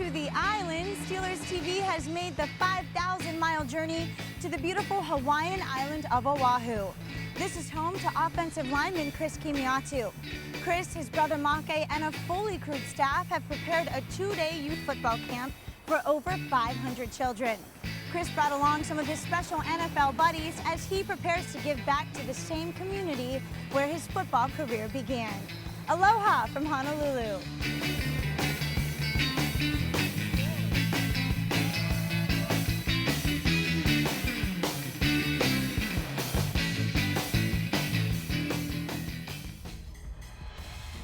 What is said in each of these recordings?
to the island, Steelers TV has made the 5,000-mile journey to the beautiful Hawaiian island of Oahu. This is home to offensive lineman Chris Kemoeatu. Chris, his brother Make, and a fully crewed staff have prepared a 2-day youth football camp for over 500 children. Chris brought along some of his special NFL buddies as he prepares to give back to the same community where his football career began. Aloha from Honolulu.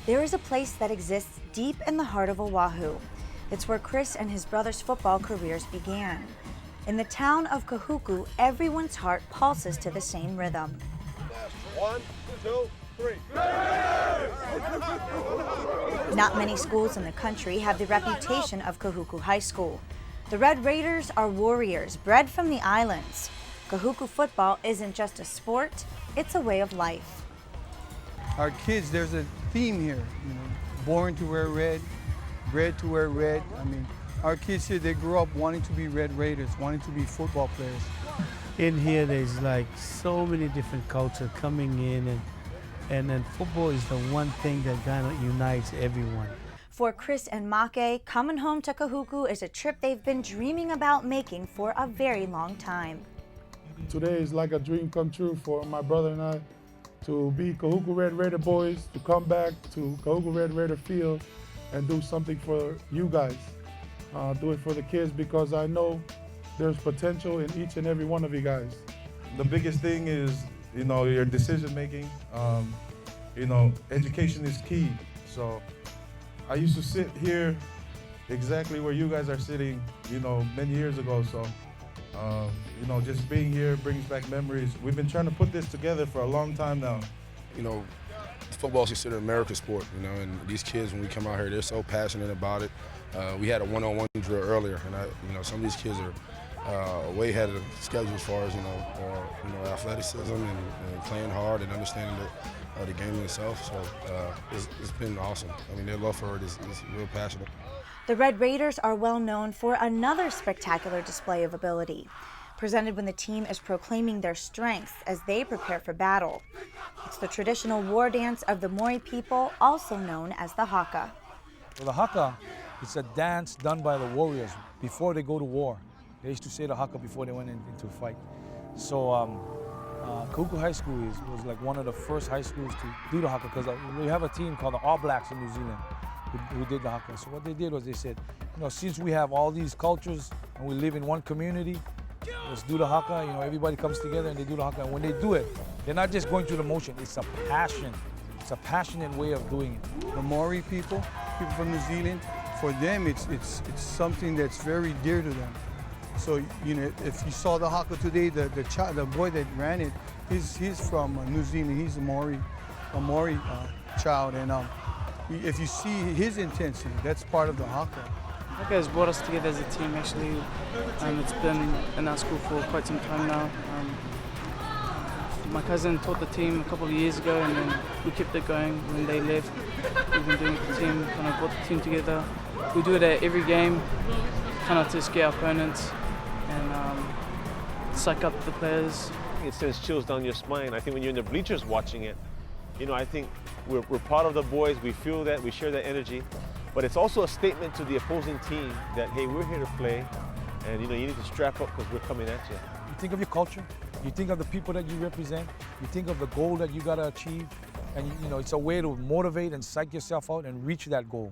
There is a place that exists deep in the heart of Oahu. It's where Chris and his brother's football careers began. In the town of Kahuku, everyone's heart pulses to the same rhythm. 1, 2, 3. Not many schools in the country have the reputation of Kahuku High School. The Red Raiders are warriors bred from the islands. Kahuku football isn't just a sport, it's a way of life. Our kids, there's a theme here, born to wear red, bred to wear red. I mean, our kids here, they grew up wanting to be Red Raiders, wanting to be football players. In here, there's like so many different cultures coming in, and then football is the one thing that kind of unites everyone. For Chris and Make, coming home to Kahuku is a trip they've been dreaming about making for a very long time. Today is like a dream come true for my brother and I to be Kahuku Red Raider boys, to come back to Kahuku Red Raider field and do something for you guys. Do it for the kids because I know there's potential in each and every one of you guys. The biggest thing is, your decision making. Education is key. So I used to sit here exactly where you guys are sitting, many years ago. So, just being here brings back memories. We've been trying to put this together for a long time now. Football is considered America's sport, and these kids, when we come out here, they're so passionate about it. We had a one-on-one drill earlier, and some of these kids are way ahead of the schedule as far as athleticism and playing hard and understanding the game in itself. So it's been awesome. Their love for it is real passionate. The Red Raiders are well known for another spectacular display of ability, presented when the team is proclaiming their strengths as they prepare for battle. It's the traditional war dance of the Maori people, also known as the haka. Well, the haka is a dance done by the warriors before they go to war. They used to say the haka before they went into a fight. So Kahuku High School was like one of the first high schools to do the haka because we have a team called the All Blacks in New Zealand who did the haka. So what they did was they said, since we have all these cultures and we live in one community, let's do the haka. Everybody comes together and they do the haka. And when they do it, they're not just going through the motion. It's a passion. It's a passionate way of doing it. The Maori people from New Zealand, for them, it's something that's very dear to them. So, if you saw the haka today, the boy that ran it, he's from New Zealand. He's a Maori child, and if you see his intensity, that's part of the haka. Haka has brought us together as a team, actually. It's been in our school for quite some time now. My cousin taught the team a couple of years ago, and then we kept it going when they left. We've been doing it with the team, kind of brought the team together. We do it at every game, kind of to scare our opponents and psych up the players. It sends chills down your spine. I think when you're in the bleachers watching it, I think we're part of the boys. We feel that, we share that energy. But it's also a statement to the opposing team that, hey, we're here to play, and you need to strap up because we're coming at you. You think of your culture, you think of the people that you represent, you think of the goal that you got to achieve, and it's a way to motivate and psych yourself out and reach that goal.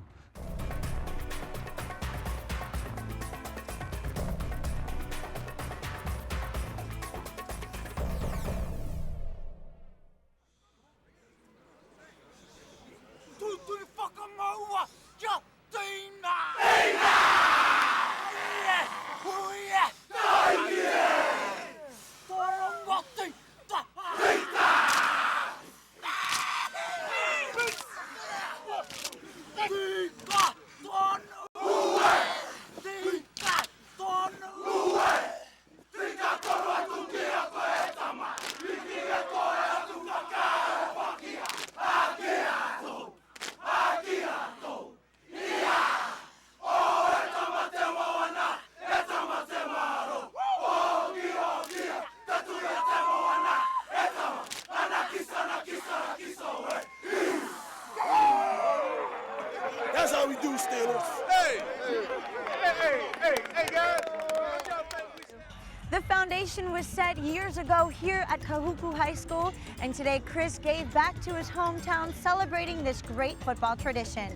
foundation was set years ago here at Kemoeatu High School, and today Chris gave back to his hometown, celebrating this great football tradition.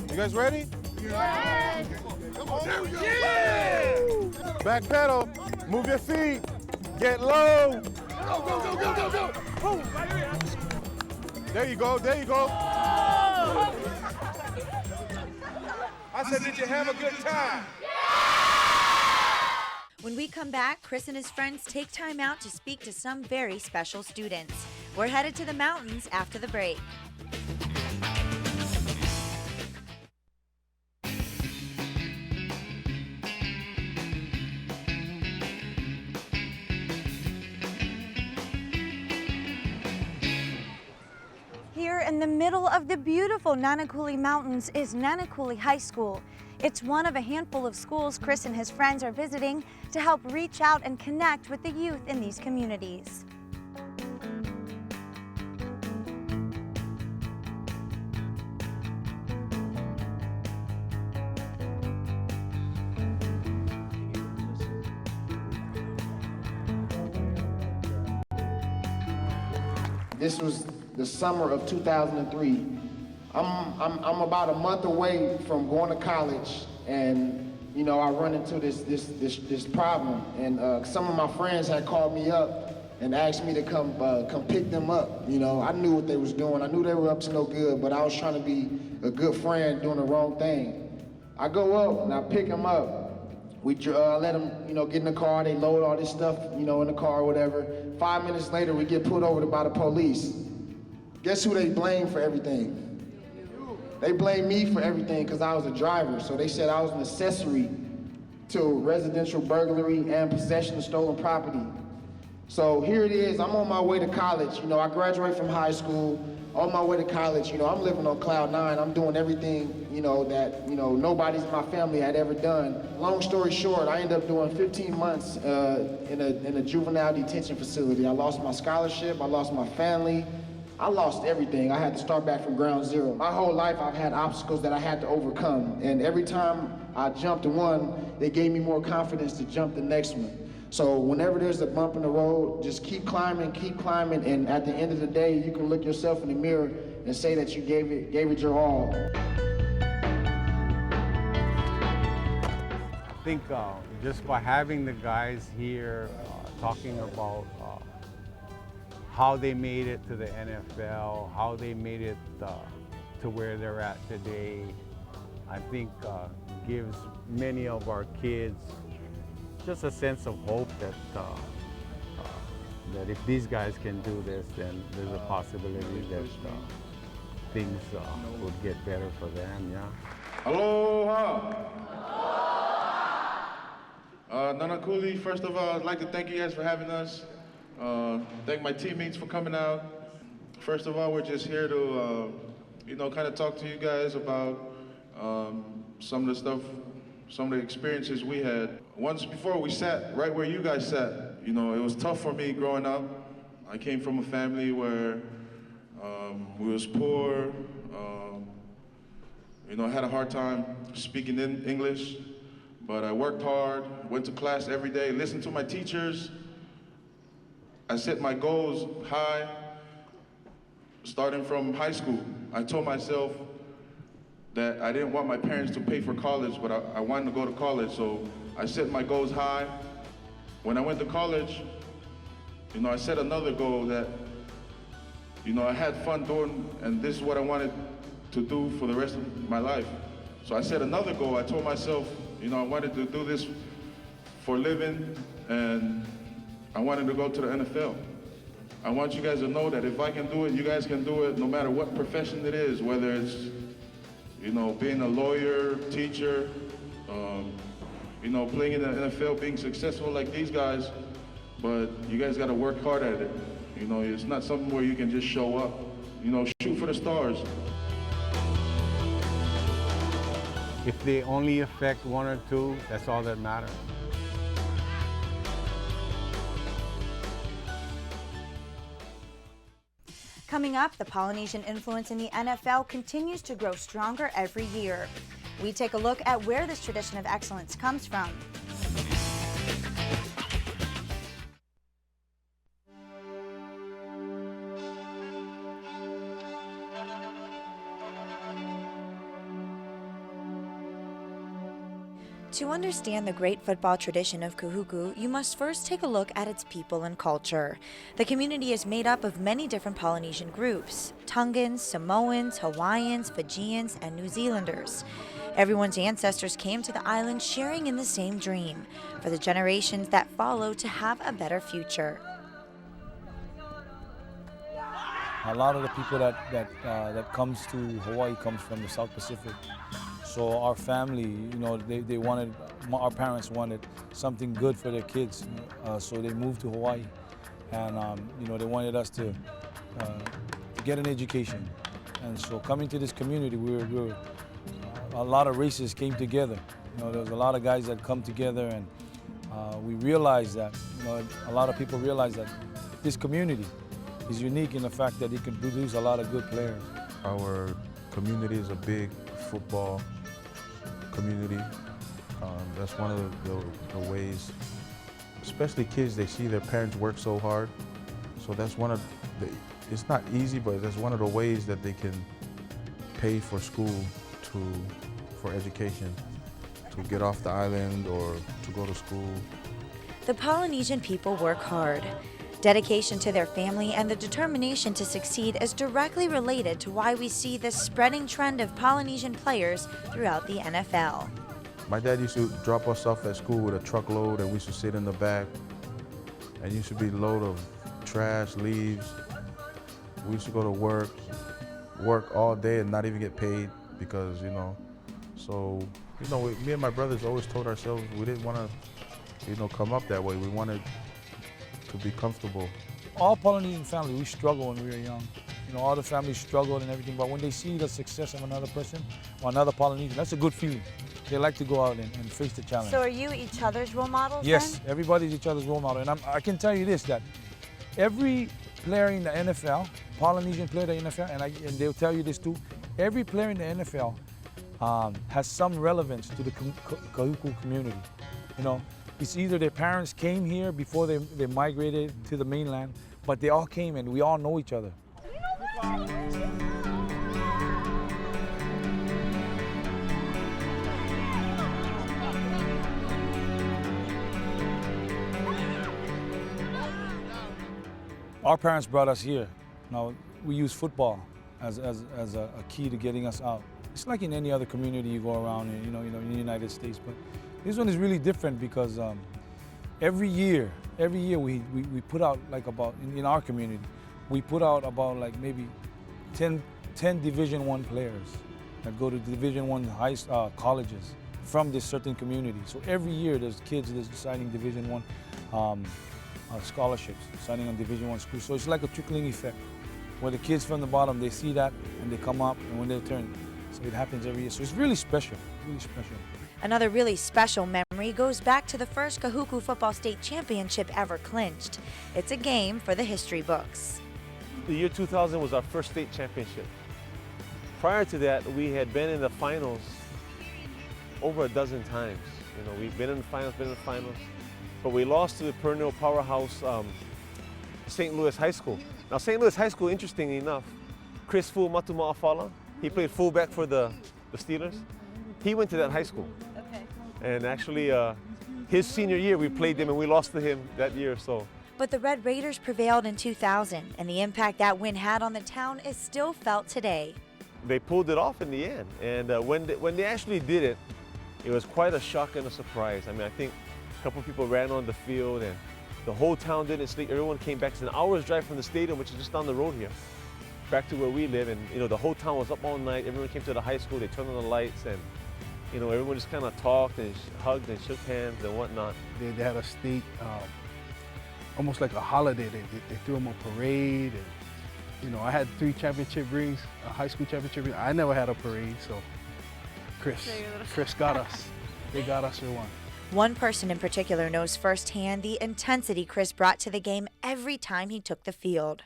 You guys ready? Yes! Come on, there we go. Yeah! Back pedal, move your feet, get low. Go, go, go, go, go, go. Boom. There you go, there you go. I said, did you have a good time? When we come back, Chris and his friends take time out to speak to some very special students. We're headed to the mountains after the break. Here in the middle of the beautiful Nanakuli Mountains is Nanakuli High School. It's one of a handful of schools Chris and his friends are visiting to help reach out and connect with the youth in these communities. This was the summer of 2003. I'm about a month away from going to college, and you know I run into this problem, and some of my friends had called me up and asked me to come pick them up. You know, I knew what they was doing. I knew they were up to no good, but I was trying to be a good friend doing the wrong thing. I go up and I pick them up. We let them, you know, get in the car. They load all this stuff, you know, in the car or whatever. 5 minutes later, we get pulled over by the police. Guess who they blame for everything? They blame me for everything because I was a driver. So they said I was an accessory to residential burglary and possession of stolen property. So here it is, I'm on my way to college. You know, I graduated from high school, on my way to college. You know, I'm living on cloud nine. I'm doing everything, you know, that, you know, nobody's in my family had ever done. Long story short, I ended up doing 15 months in a juvenile detention facility. I lost my scholarship, I lost my family, I lost everything. I had to start back from ground zero. My whole life I've had obstacles that I had to overcome. And every time I jumped one, it gave me more confidence to jump the next one. So whenever there's a bump in the road, just keep climbing, and at the end of the day, you can look yourself in the mirror and say that you gave it your all. I think just by having the guys here talking about how they made it to the NFL, how they made it to where they're at today, I think gives many of our kids just a sense of hope that that if these guys can do this, then there's a possibility that things would get better for them, yeah. Aloha! Nanakuli, first of all, I'd like to thank you guys for having us. Thank my teammates for coming out. First of all, we're just here to, you know, kind of talk to you guys about some of the experiences we had. Once before we sat right where you guys sat. You know, it was tough for me growing up. I came from a family where we was poor, you know, I had a hard time speaking in English, but I worked hard, went to class every day, listened to my teachers. I set my goals high, starting from high school. I told myself that I didn't want my parents to pay for college, but I wanted to go to college, so I set my goals high. When I went to college, you know, I set another goal that, you know, I had fun doing, and this is what I wanted to do for the rest of my life. So I set another goal. I told myself, you know, I wanted to do this for a living, and I wanted to go to the NFL. I want you guys to know that if I can do it, you guys can do it no matter what profession it is, whether it's, you know, being a lawyer, teacher, you know, playing in the NFL, being successful like these guys, but you guys gotta work hard at it. You know, it's not something where you can just show up. You know, shoot for the stars. If they only affect one or two, that's all that matters. Coming up, the Polynesian influence in the NFL continues to grow stronger every year. We take a look at where this tradition of excellence comes from. To understand the great football tradition of Kahuku, you must first take a look at its people and culture. The community is made up of many different Polynesian groups: Tongans, Samoans, Hawaiians, Fijians, and New Zealanders. Everyone's ancestors came to the island sharing in the same dream, for the generations that follow to have a better future. A lot of the people that comes to Hawaii comes from the South Pacific. So our family, they wanted, our parents wanted something good for their kids, so they moved to Hawaii, and they wanted us to get an education. And so coming to this community, a lot of races came together. There was a lot of guys that come together, and we realized that, a lot of people realized that this community is unique in the fact that it can produce a lot of good players. Our community is a big football community. That's one of the ways, especially kids, they see their parents work so hard. So that's one of the, it's not easy, but that's one of the ways that they can pay for school, for education, to get off the island or to go to school. The Polynesian people work hard. Dedication to their family and the determination to succeed is directly related to why we see this spreading trend of Polynesian players throughout the NFL. My dad used to drop us off at school with a truckload, and we used to sit in the back, and used to be a load of trash, leaves. We used to go to work all day and not even get paid because, so, me and my brothers always told ourselves we didn't want to, come up that way. We wanted to be comfortable. All Polynesian families, we struggle when we were young. All the families struggled and everything, but when they see the success of another person or another Polynesian, that's a good feeling. They like to go out and face the challenge. So are you each other's role models? Yes, then? everybody's each other's role model. And I can tell you this, that every player in the NFL, Polynesian player in the NFL, and they'll tell you this too, every player in the NFL has some relevance to the Kahuku community. It's either their parents came here before they migrated to the mainland, but they all came and we all know each other. Our parents brought us here. Now, we use football as a key to getting us out. It's like in any other community you go around in, in the United States, but this one is really different because every year we put out like about, in our community, we put out about like maybe 10 Division I players that go to Division I colleges from this certain community. So every year there's kids that's signing Division I scholarships, signing on Division I schools. So it's like a trickling effect where the kids from the bottom, they see that and they come up, and when they turn, so it happens every year. So it's really special, really special. Another really special memory goes back to the first Kahuku football state championship ever clinched. It's a game for the history books. The year 2000 was our first state championship. Prior to that, we had been in the finals over a dozen times. We've been in the finals, but we lost to the perennial powerhouse St. Louis High School. Now, St. Louis High School, interestingly enough, Chris Fu Matuma'afala, he played fullback for the Steelers. He went to that high school. Okay. And actually, his senior year, we played them and we lost to him that year. So. But the Red Raiders prevailed in 2000, and the impact that win had on the town is still felt today. They pulled it off in the end, and when they actually did it, it was quite a shock and a surprise. I mean, I think a couple of people ran on the field, and the whole town didn't sleep. Everyone came back. It's an hour's drive from the stadium, which is just down the road here, back to where we live, and the whole town was up all night. Everyone came to the high school. They turned on the lights, and everyone just kind of talked and hugged and shook hands and whatnot. They had a state, almost like a holiday. They threw them a parade, and I had 3 championship rings, a high school championship ring. I never had a parade, so Chris got us. They got us for one. One person in particular knows firsthand the intensity Chris brought to the game every time he took the field.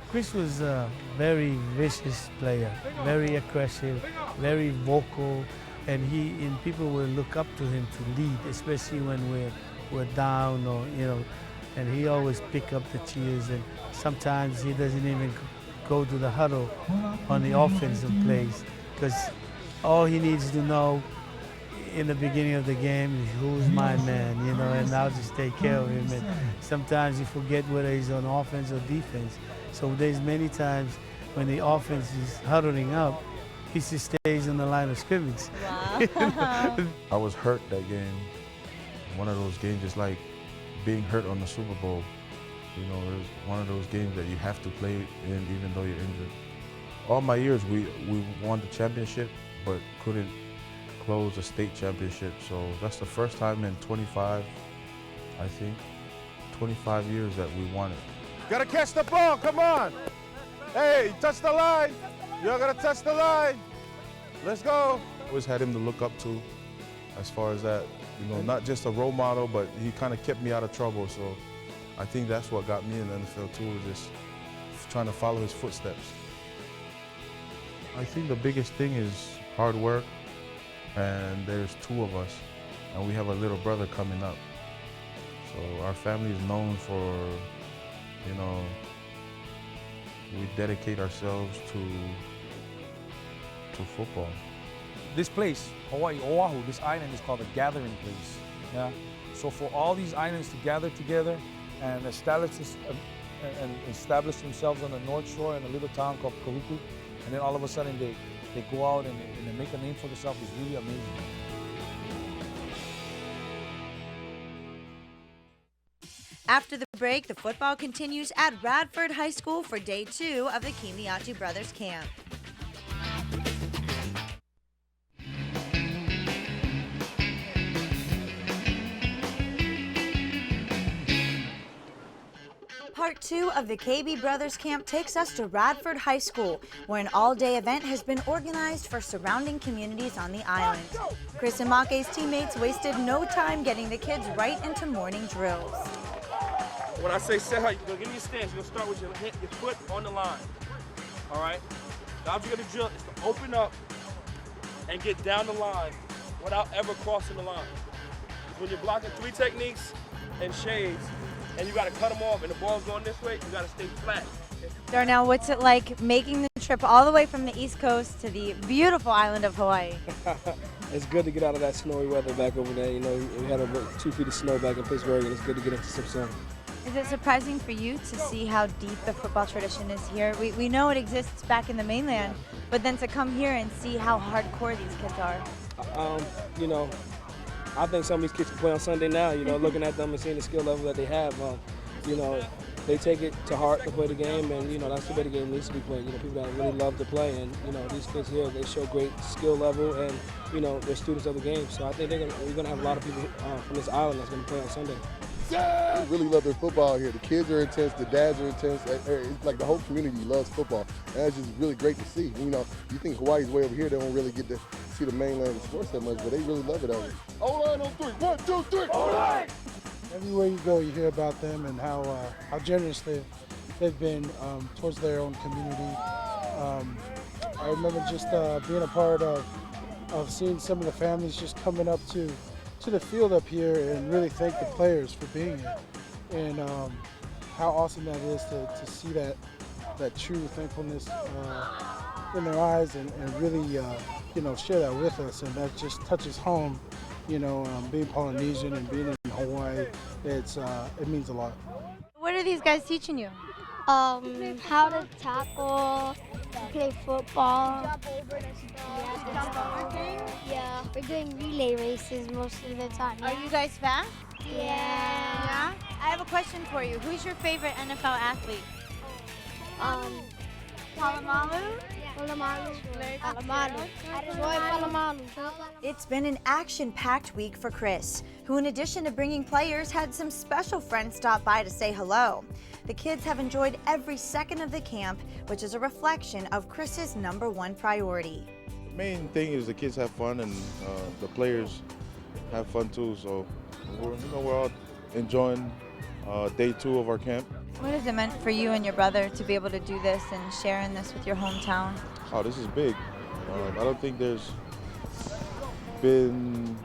Chris was a very vicious player, very aggressive, very vocal, and people will look up to him to lead, especially when we're down or and he always pick up the cheers, and sometimes he doesn't even go to the huddle on the offensive plays, because all he needs to know in the beginning of the game is who's my man, and I'll just take care of him. And sometimes you forget whether he's on offense or defense. So there's many times when the offense is huddling up, he just stays on the line of scrimmage. Wow. I was hurt that game. One of those games is like being hurt on the Super Bowl. It's one of those games that you have to play in even though you're injured. All my years we won the championship, but couldn't close a state championship. So that's the first time in 25 years that we won it. Gotta catch the ball, come on. Hey, touch the line. Y'all gotta touch the line. Let's go. Always had him to look up to as far as that, not just a role model, but he kind of kept me out of trouble. So I think that's what got me in the NFL too, just trying to follow his footsteps. I think the biggest thing is hard work, and there's two of us, and we have a little brother coming up. So our family is known for, we dedicate ourselves to football. This place, Hawaii, Oahu, this island is called a gathering place. Yeah. So for all these islands to gather together and establish themselves on the North Shore in a little town called Kemoeatu, and then all of a sudden they go out and they make a name for themselves is really amazing. After the break, the football continues at Radford High School for day 2 of the Kemoeatu Brothers Camp. Part 2 of the KB Brothers Camp takes us to Radford High School, where an all-day event has been organized for surrounding communities on the island. Chris and Make's teammates wasted no time getting the kids right into morning drills. When I say set height, you're gonna give me a stance. You're gonna start with your foot on the line. All right? The object of the drill is to open up and get down the line without ever crossing the line. When you're blocking 3 techniques and shades, and you gotta cut them off and the ball's going this way, you gotta stay flat. Darnell, what's it like making the trip all the way from the East Coast to the beautiful island of Hawaii? It's good to get out of that snowy weather back over there. We had over 2 feet of snow back in Pittsburgh, and it's good to get into some sun. Is it surprising for you to see how deep the football tradition is here? We know it exists back in the mainland, but then to come here and see how hardcore these kids are. I think some of these kids can play on Sunday now, looking at them and seeing the skill level that they have. They take it to heart to play the game, and, that's the way the game needs to be played. People that really love to play, and, these kids here, they show great skill level, and, they're students of the game. So I think we're going to have a lot of people from this island that's going to play on Sunday. I really love their football here. The kids are intense, the dads are intense. It's like the whole community loves football. And that's just really great to see. You think Hawaii's way over here, they don't really get to see the mainland of sports that much, but they really love it over here. O-line on 3, 1, 2, 3, O-line! Everywhere you go, you hear about them and how generous they've been towards their own community. I remember just being a part of seeing some of the families just coming up to the field up here and really thank the players for being here, and how awesome that is to see that true thankfulness in their eyes, and really share that with us, and that just touches home. Being Polynesian and being in Hawaii, it means a lot. What are these guys teaching you? How to tackle, play football. Yeah, we're doing relay races most of the time. Are you guys fast? Yeah. I have a question for you. Who's your favorite NFL athlete? Palamalu? It's been an action-packed week for Chris, who in addition to bringing players, had some special friends stop by to say hello. The kids have enjoyed every second of the camp, which is a reflection of Chris's #1 priority. The main thing is the kids have fun, and the players have fun too. So we're all enjoying day 2 of our camp. What has it meant for you and your brother to be able to do this and share in this with your hometown? Oh, this is big. I don't think there's been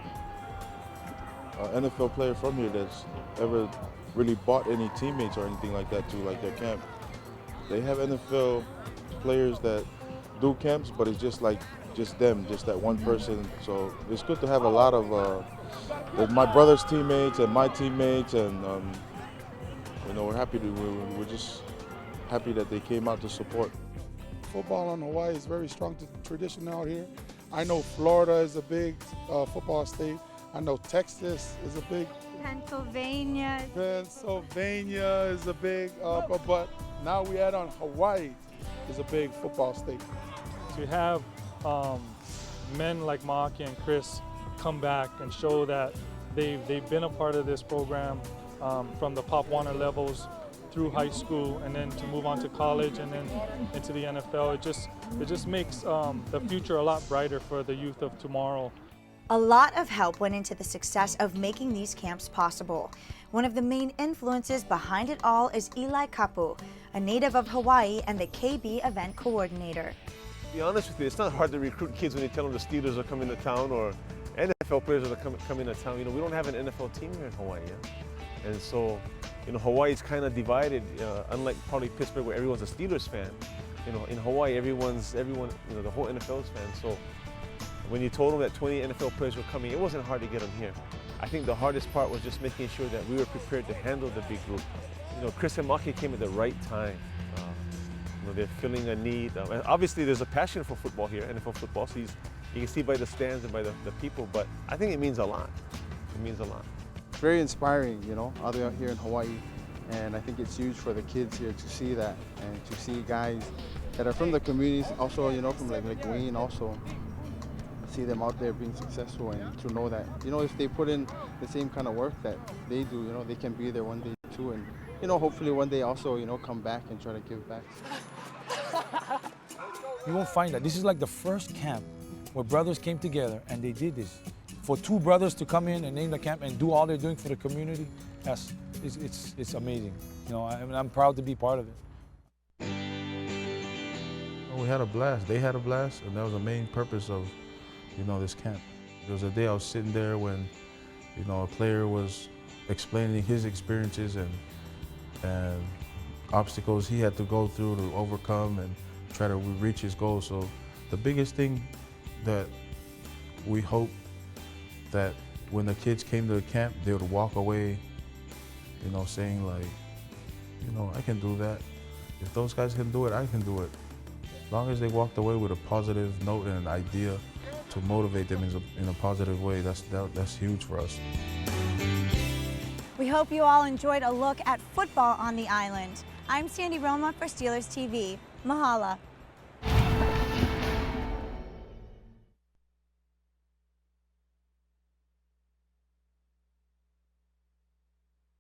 an NFL player from here that's ever really bought any teammates or anything like that to like their camp. They have NFL players that do camps, but it's just like just them, just that one person. So it's good to have a lot of my brother's teammates and my teammates, and you know, we're just happy that they came out to support. Football in Hawaii is very strong tradition out here. I know Florida is a big football state. I know Texas is a big. Pennsylvania is a big, but now we add on Hawaii is a big football state. To have men like Maki and Chris come back and show that they've been a part of this program from the Pop Warner levels through high school, and then to move on to college and then into the NFL, it just makes the future a lot brighter for the youth of tomorrow. A lot of help went into the success of making these camps possible. One of the main influences behind it all is Eli Kapu, a native of Hawaii and the KB event coordinator. To be honest with you, it's not hard to recruit kids when you tell them the Steelers are coming to town or NFL players are coming to town. You know, we don't have an NFL team here in Hawaii, yeah? And so, you know, Hawaii's kind of divided, unlike probably Pittsburgh where everyone's a Steelers fan. You know, in Hawaii, everyone, you know, the whole NFL's fan. So when you told them that 20 NFL players were coming, it wasn't hard to get them here. I think the hardest part was just making sure that we were prepared to handle the big group. You know, Chris and Maki came at the right time. You know, they're filling a need. And obviously, there's a passion for football here, NFL football. So you can see by the stands and by the people. But I think it means a lot. It means a lot. It's very inspiring, you know, out here in Hawaii. And I think it's huge for the kids here to see that and to see guys that are from the communities, also, you know, from like Wayne also. See them out there being successful and to know that, you know, if they put in the same kind of work that they do, you know, they can be there one day too, and, you know, hopefully one day also, you know, come back and try to give back. You won't find that. This is like the first camp where brothers came together and they did this. For two brothers to come in and name the camp and do all they're doing for the community, it's amazing. You know, I'm proud to be part of it. We had a blast. They had a blast, and that was the main purpose of, you know, this camp. There was a day I was sitting there when, you know, a player was explaining his experiences and obstacles he had to go through to overcome and try to reach his goal. So the biggest thing that we hope that when the kids came to the camp, they would walk away, you know, saying like, you know, I can do that. If those guys can do it, I can do it. As long as they walked away with a positive note and an idea to motivate them in a positive way, that's huge for us. We hope you all enjoyed a look at football on the island. I'm Sandy Roma for Steelers TV. Mahala.